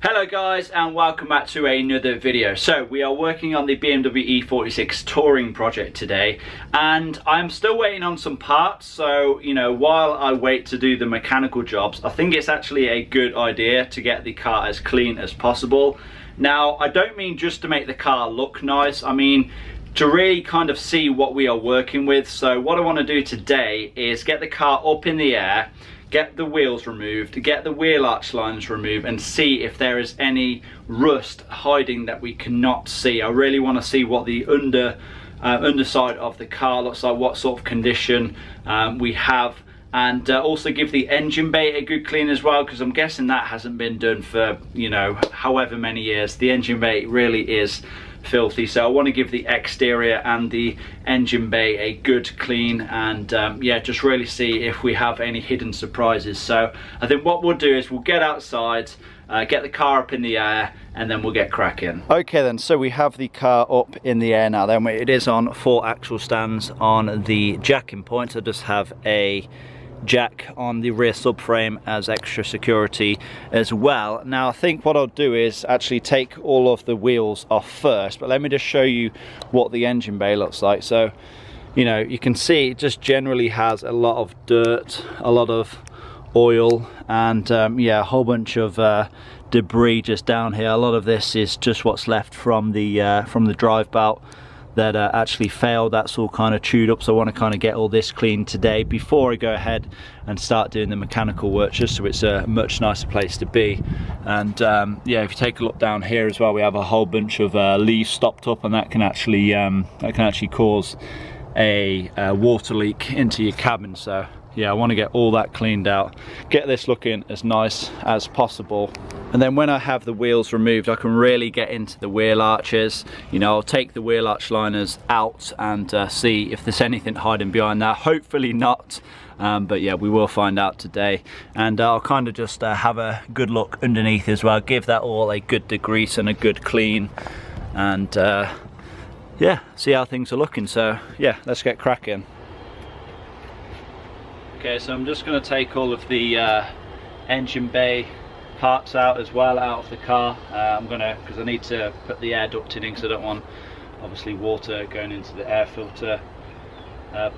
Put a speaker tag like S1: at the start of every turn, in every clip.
S1: Hello guys, and welcome back to another video. So we are working on the BMW E46 touring project today, and I'm still waiting on some parts. So, you know, while I wait to do the mechanical jobs, I think it's actually a good idea to get the car as clean as possible. Now, I don't mean just to make the car look nice, I mean to really kind of see what we are working with. So what I want to do today is get the car up in the air, get the wheels removed, get the wheel arch lines removed, and see if there is any rust hiding that we cannot see. I really want to see what the underside of the car looks like, what sort of condition we have, and also give the engine bay a good clean as well, because I'm guessing that hasn't been done for, you know, however many years. The engine bay really is filthy, so I want to give the exterior and the engine bay a good clean, and yeah, just really see if we have any hidden surprises. So I think what we'll do is we'll get outside, get the car up in the air, and then we'll get cracking. Okay then, so we have the car up in the air now. Then it is on 4 axle stands on the jacking points. I just have a jack on the rear subframe as extra security as well. Now I think what I'll do is actually take all of the wheels off first, but let me just show you what the engine bay looks like. So, you know, you can see it just generally has a lot of dirt, a lot of oil, and yeah, a whole bunch of debris just down here. A lot of this is just what's left from the drive belt that actually failed. That's all kind of chewed up, so I want to kind of get all this clean today before I go ahead and start doing the mechanical work, just so it's a much nicer place to be. And yeah, if you take a look down here as well, we have a whole bunch of leaves stopped up, and that can actually cause a water leak into your cabin. So yeah, I want to get all that cleaned out, get this looking as nice as possible. And then when I have the wheels removed, I can really get into the wheel arches. You know, I'll take the wheel arch liners out and see if there's anything hiding behind that. Hopefully not, but yeah, we will find out today. And I'll kind of just have a good look underneath as well, give that all a good degrease and a good clean, and yeah, see how things are looking. So yeah, let's get cracking. Okay, so I'm just going to take all of the engine bay parts out as well, out of the car. I'm gonna, because I need to put the air duct in, because I don't want obviously water going into the air filter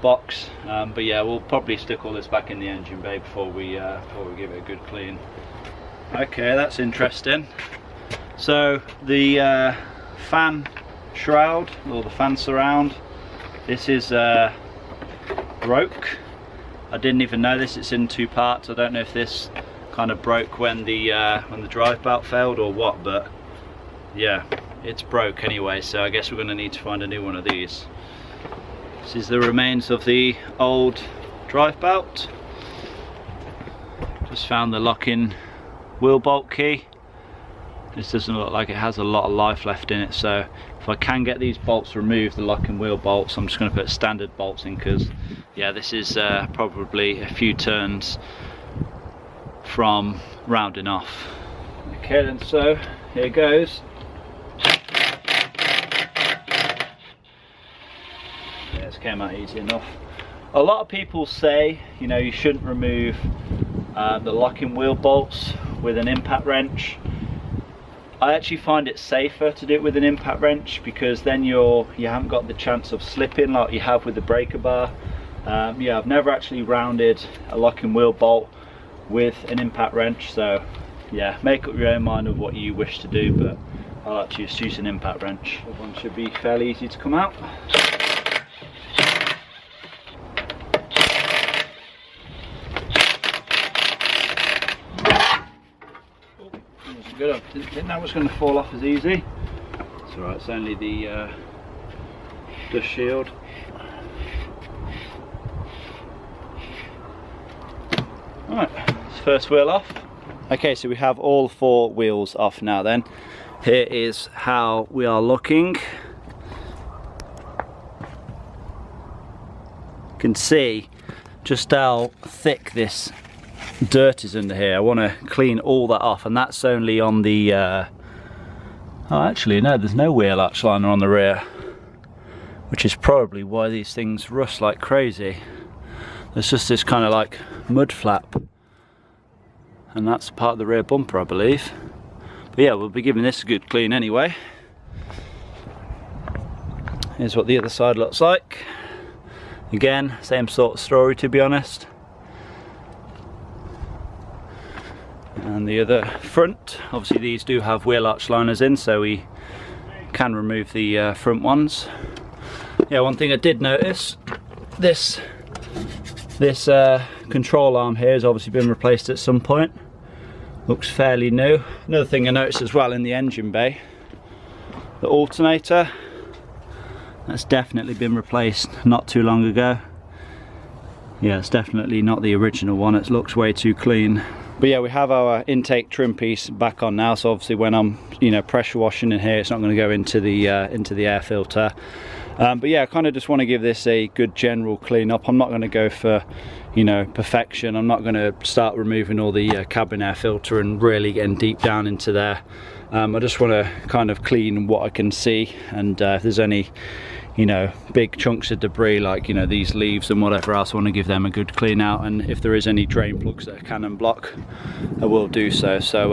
S1: box. But yeah, we'll probably stick all this back in the engine bay before we give it a good clean. Okay, that's interesting. So the fan shroud, or the fan surround, this is broke. I didn't even know this. It's in 2 parts. I don't know if this kind of broke when the drive belt failed or what, but yeah, it's broke anyway, so I guess we're going to need to find a new one of these. This is the remains of the old drive belt. Just found the locking wheel bolt key. This doesn't look like it has a lot of life left in it, so if I can get these bolts removed, the locking wheel bolts, I'm just going to put standard bolts in, because yeah, this is probably a few turns from rounding off. Okay then, so here goes. Yeah, this came out easy enough. A lot of people say, you know, you shouldn't remove the locking wheel bolts with an impact wrench. I actually find it safer to do it with an impact wrench, because then you haven't got the chance of slipping like you have with the breaker bar. Yeah, I've never actually rounded a locking wheel bolt with an impact wrench, so yeah, make up your own mind of what you wish to do, but I like to use an impact wrench. This one should be fairly easy to come out. Good. I didn't think that was going to fall off as easy. It's alright, it's only the dust shield. Alright, first wheel off. Okay, so we have all 4 wheels off now then. Here is how we are looking. You can see just how thick this dirt is under here. I want to clean all that off, and that's only on the oh, actually no, there's no wheel arch liner on the rear, which is probably why these things rust like crazy. There's just this kind of like mud flap, and that's part of the rear bumper, I believe. But yeah, we'll be giving this a good clean anyway. Here's what the other side looks like. Again, same sort of story, to be honest. And the other front, obviously these do have wheel arch liners in, so we can remove the front ones. Yeah, one thing I did notice, this control arm here has obviously been replaced at some point. Looks fairly new. Another thing I noticed as well in the engine bay, the alternator, that's definitely been replaced not too long ago. Yeah, it's definitely not the original one. It looks way too clean. But yeah, we have our intake trim piece back on now, so obviously when I'm, you know, pressure washing in here, it's not going to go into the air filter. But yeah, I kind of just want to give this a good general clean up. I'm not going to go for, you know, perfection. I'm not going to start removing all the cabin air filter and really getting deep down into there. I just want to kind of clean what I can see, and if there's any, you know, big chunks of debris like, you know, these leaves and whatever else, I want to give them a good clean out, and if there is any drain plugs that are cannon block, I will do so. So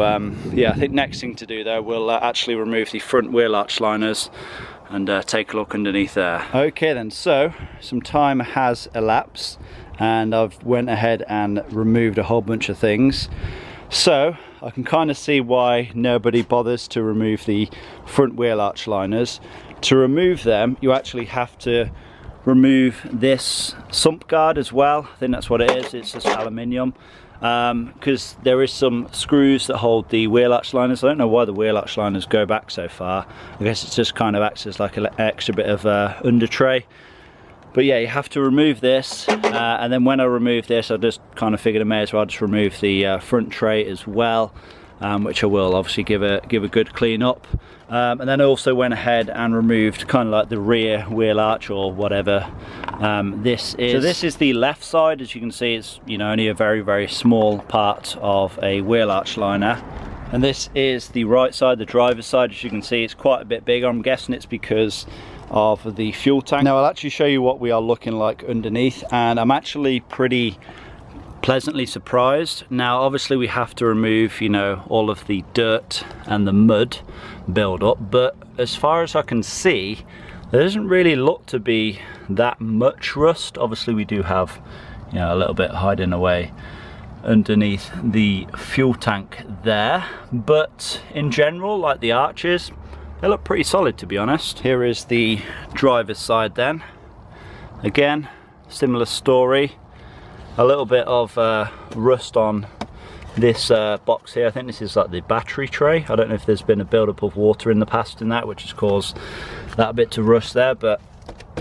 S1: yeah, I think next thing to do though, we'll actually remove the front wheel arch liners and take a look underneath there. Okay then, so some time has elapsed and I've went ahead and removed a whole bunch of things. So I can kind of see why nobody bothers to remove the front wheel arch liners. To remove them, you actually have to remove this sump guard as well. I think that's what it is. It's just aluminium, because there is some screws that hold the wheel arch liners. I don't know why the wheel arch liners go back so far. I guess it just kind of acts as like an extra bit of under tray. But yeah, you have to remove this, and then when I remove this, I just kind of figured I may as well just remove the front tray as well, which I will obviously give a good clean up. And then I also went ahead and removed kind of like the rear wheel arch or whatever this is. So this is the left side. As you can see, it's, you know, only a very small part of a wheel arch liner. And this is the right side, the driver's side. As you can see, it's quite a bit bigger. I'm guessing it's because of the fuel tank. Now I'll actually show you what we are looking like underneath, and I'm actually pretty pleasantly surprised. Now obviously we have to remove, you know, all of the dirt and the mud build up, but as far as I can see, there doesn't really look to be that much rust. Obviously we do have, you know, a little bit hiding away underneath the fuel tank there, but in general, like the arches, they look pretty solid, to be honest. Here is the driver's side then. Again, similar story. A little bit of rust on this box here. I think this is like the battery tray. I don't know if there's been a build-up of water in the past in that, which has caused that bit to rust there, but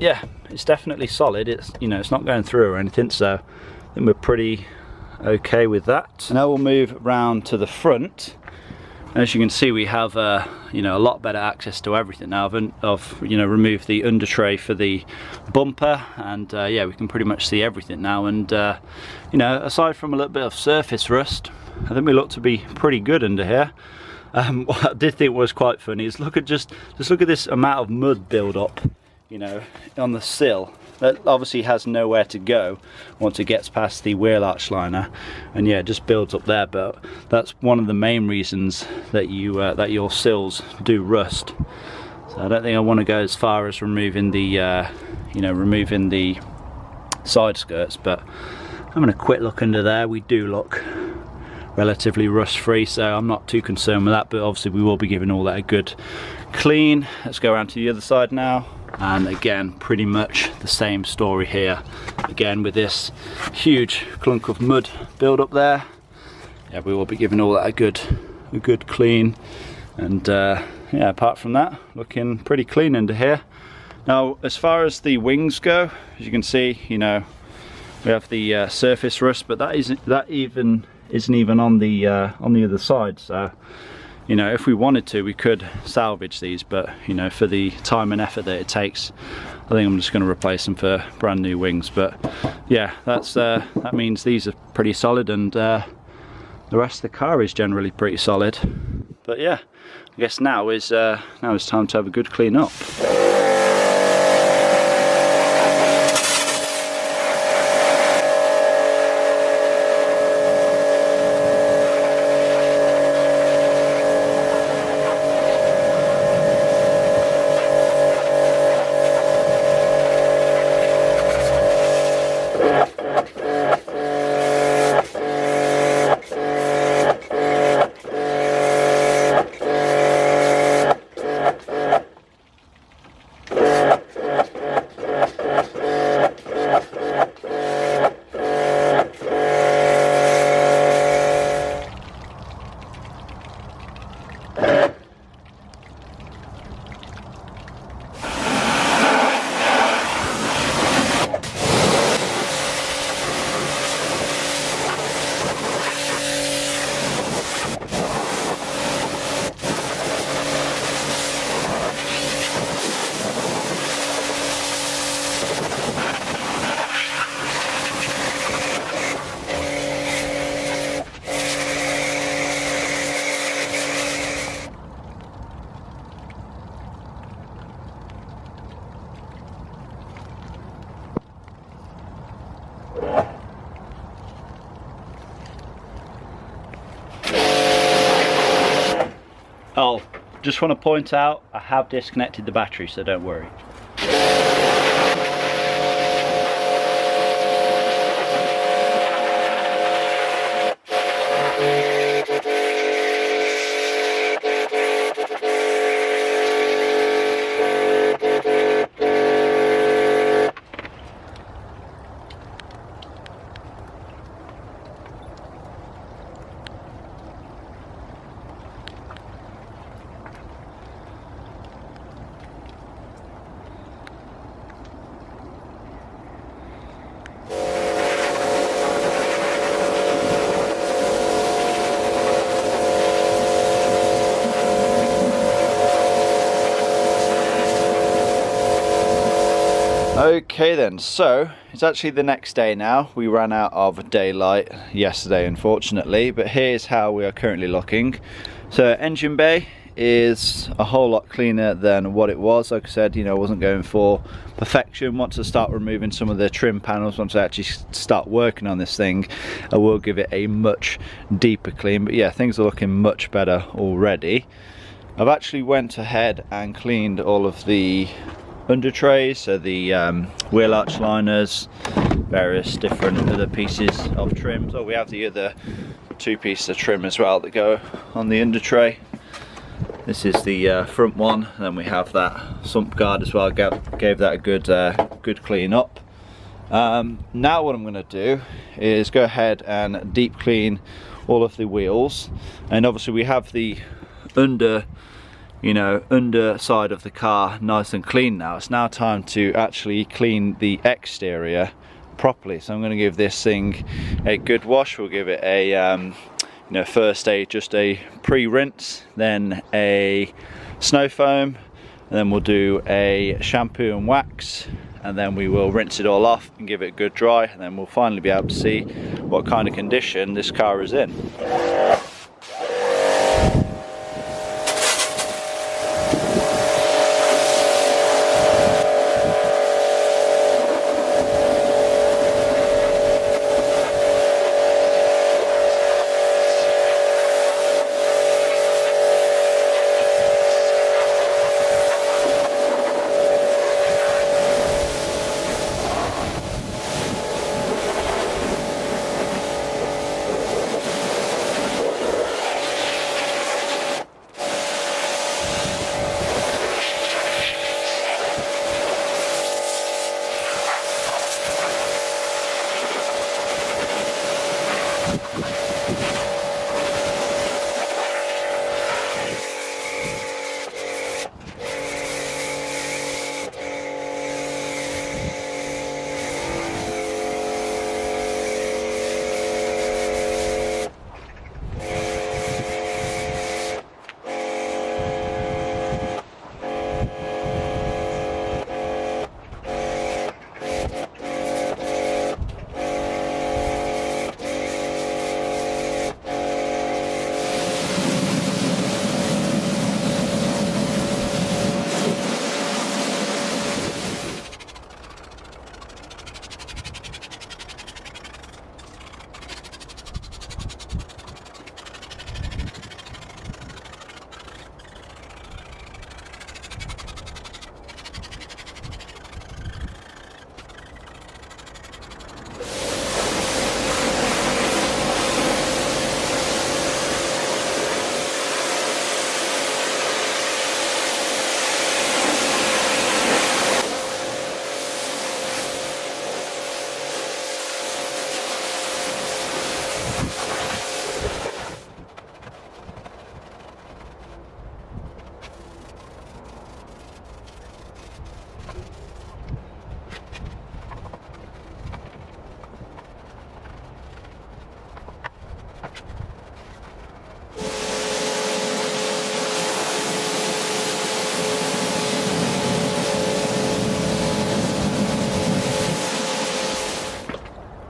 S1: yeah, it's definitely solid. It's, you know, it's not going through or anything, so I think we're pretty okay with that. Now we'll move round to the front. As you can see, we have you know, a lot better access to everything now. I've you know, removed the under tray for the bumper, and yeah, we can pretty much see everything now. And you know, aside from a little bit of surface rust, I think we look to be pretty good under here. What I did think was quite funny is look at just look at this amount of mud build up, you know, on the sill. That obviously has nowhere to go once it gets past the wheel arch liner, and yeah, it just builds up there. But that's one of the main reasons that you that your sills do rust. So I don't think I want to go as far as removing the you know, removing the side skirts, but I'm going to quick look under there. We do look relatively rust free, so I'm not too concerned with that, but obviously we will be giving all that a good clean. Let's go around to the other side now. And again, pretty much the same story here. Again, with this huge clunk of mud build up there. Yeah, we will be giving all that a good clean. And yeah, apart from that, looking pretty clean under here. Now, as far as the wings go, as you can see, you know, we have the surface rust, but that isn't even on the other side. So, you know, if we wanted to, we could salvage these, but you know, for the time and effort that it takes, I think I'm just going to replace them for brand new wings. But yeah, that means these are pretty solid, and the rest of the car is generally pretty solid. But yeah, I guess now is time to have a good clean up. Oh, just want to point out, I have disconnected the battery, so don't worry. Okay then, so it's actually the next day now. We ran out of daylight yesterday, unfortunately, but here's how we are currently looking. So engine bay is a whole lot cleaner than what it was. Like I said, you know, I wasn't going for perfection. Once I start removing some of the trim panels, once I actually start working on this thing, I will give it a much deeper clean. But yeah, things are looking much better already. I've actually went ahead and cleaned all of the under trays, so the wheel arch liners, various different other pieces of trim. So we have the other two pieces of trim as well that go on the under tray. This is the front one, and then we have that sump guard as well. Gave that a good clean up. Now what I'm going to do is go ahead and deep clean all of the wheels, and obviously we have the underside of the car nice and clean now. It's now time to actually clean the exterior properly. So I'm going to give this thing a good wash. We'll give it a first just a pre-rinse, then a snow foam, and then we'll do a shampoo and wax, and then we will rinse it all off and give it a good dry, and then we'll finally be able to see what kind of condition this car is in.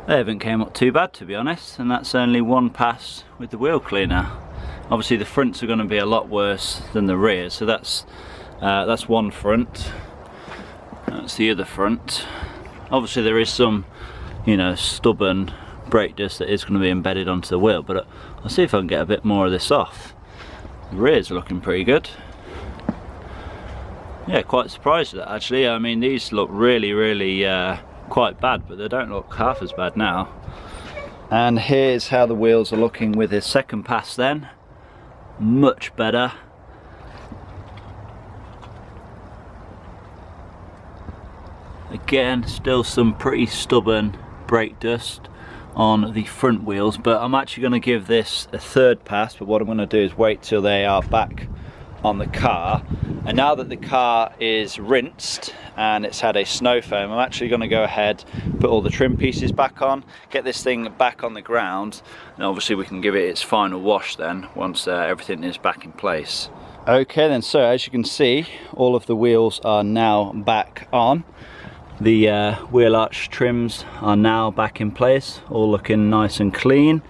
S1: They haven't came up too bad, to be honest, and that's only one pass with the wheel cleaner. Obviously the fronts are going to be a lot worse than the rears, so that's one front. That's the other front. Obviously there is some, stubborn brake dust that is going to be embedded onto the wheel, but I'll see if I can get a bit more of this off. The rears are looking pretty good. Yeah, quite surprised at that actually. I mean, these look really quite bad, but they don't look half as bad now. And here's how the wheels are looking with his second pass then. Much better. Again, still some pretty stubborn brake dust on the front wheels, but I'm actually going to give this a third pass. But what I'm going to do is wait till they are back on the car. And now that the car is rinsed and it's had a snow foam, I'm actually going to go ahead, put all the trim pieces back on, get this thing back on the ground, and obviously we can give it its final wash then once everything is back in place. Okay then, so as you can see, all of the wheels are now back on. The wheel arch trims are now back in place, all looking nice and clean.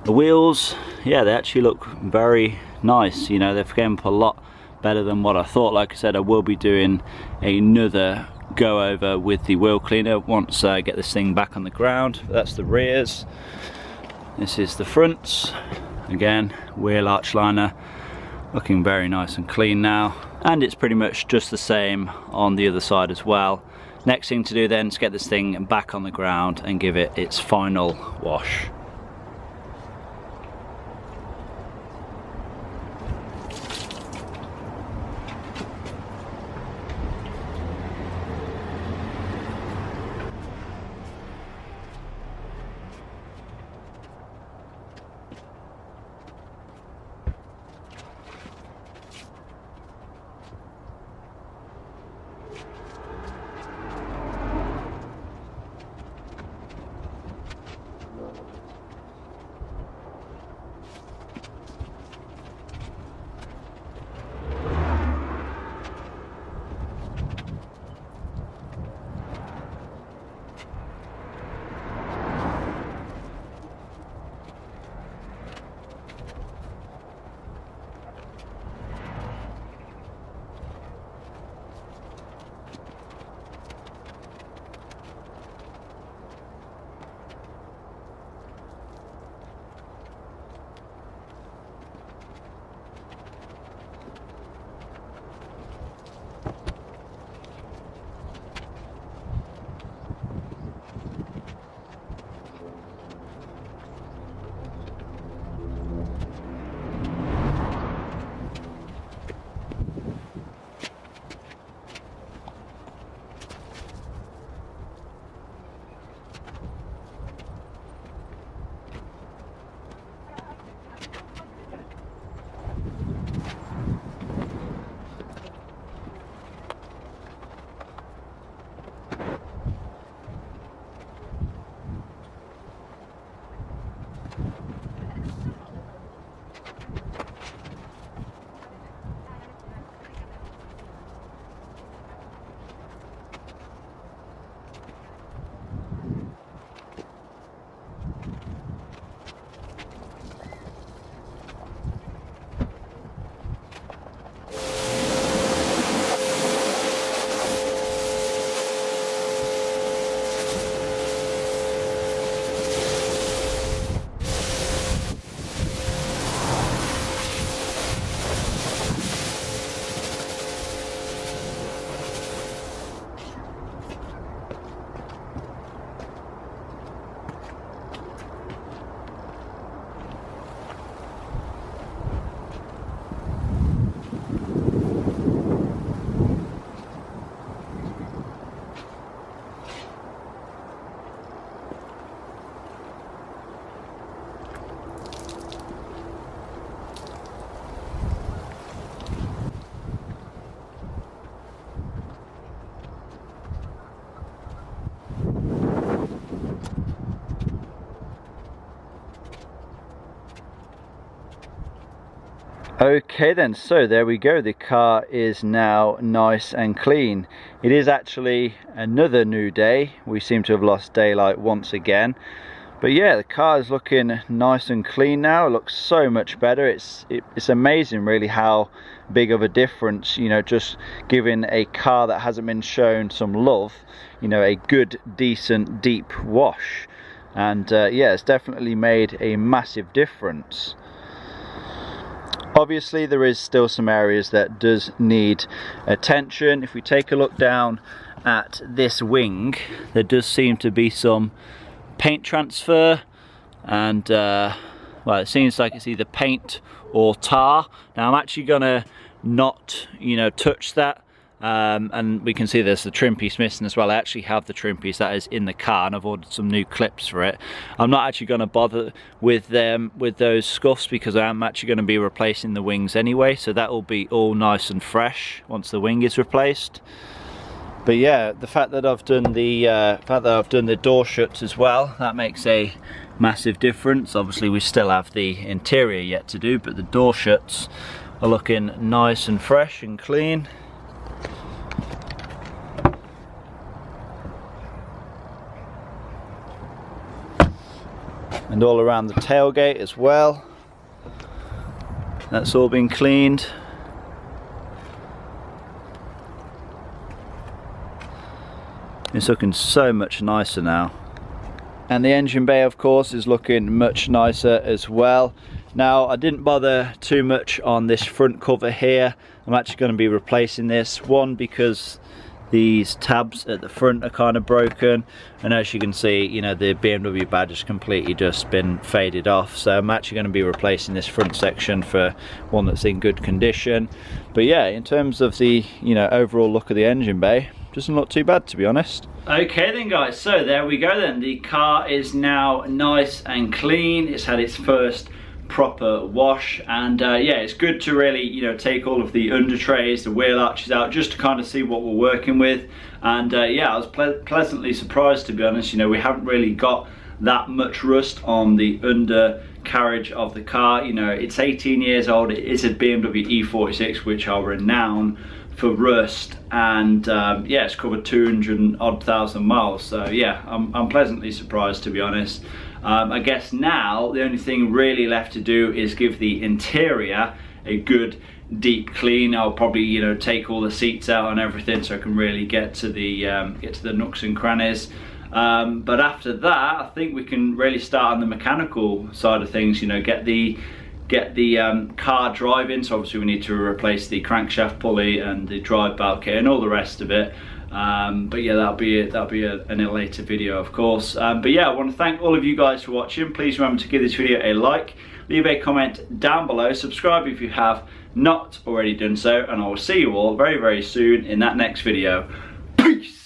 S1: The wheels, yeah, they actually look very nice. You know, they've came up a lot better than what I thought. Like I said, I will be doing another go over with the wheel cleaner once I get this thing back on the ground. That's the rears. This is the fronts. Again, wheel arch liner looking very nice and clean now. And it's pretty much just the same on the other side as well. Next thing to do then is get this thing back on the ground and give it its final wash. Okay then, so there we go, the car is now nice and clean. It is actually another new day. We seem to have lost daylight once again. But yeah, the car is looking nice and clean now. It looks so much better. It's amazing really how big of a difference, you know, just giving a car that hasn't been shown some love, you know, a good, decent, deep wash. And yeah, it's definitely made a massive difference. Obviously there is still some areas that does need attention. If we take a look down at this wing, there does seem to be some paint transfer, and well, it seems like it's either paint or tar. Now I'm actually gonna not, you know, touch that, and we can see there's the trim piece missing as well. I actually have the trim piece that is in the car, and I've ordered some new clips for it. I'm not actually going to bother with those scuffs, because I am actually going to be replacing the wings anyway, so that will be all nice and fresh once the wing is replaced. But yeah, the fact that I've done the door shuts as well, that makes a massive difference. Obviously we still have the interior yet to do, but the door shuts are looking nice and fresh and clean. And all around the tailgate as well, that's all been cleaned. It's looking so much nicer now. And the engine bay, of course, is looking much nicer as well. Now, I didn't bother too much on this front cover here. I'm actually going to be replacing this one because these tabs at the front are kind of broken, and as you can see, you know, the BMW badge has completely just been faded off, so I'm actually going to be replacing this front section for one that's in good condition. But yeah, in terms of the, you know, overall look of the engine bay, doesn't look too bad, to be honest. Okay then guys, so there we go then. The car is now nice and clean. It's had its first proper wash, and yeah, it's good to really, you know, take all of the under trays, the wheel arches out, just to kind of see what we're working with. And yeah, I was pleasantly surprised, to be honest. You know, we haven't really got that much rust on the undercarriage of the car. You know, it's 18 years old. It is a BMW E46, which are renowned for rust, and yeah, it's covered 200,000 miles. So yeah, I'm pleasantly surprised, to be honest. I guess now the only thing really left to do is give the interior a good deep clean. I'll probably, you know, take all the seats out and everything, so I can really get to the nooks and crannies. But after that, I think we can really start on the mechanical side of things. You know, get the car driving. So obviously we need to replace the crankshaft pulley and the drive belt kit and all the rest of it. But yeah, that'll be in a later video, of course. But yeah, I want to thank all of you guys for watching. Please remember to give this video a like, leave a comment down below, subscribe if you have not already done so, and I will see you all very, very soon in that next video. Peace!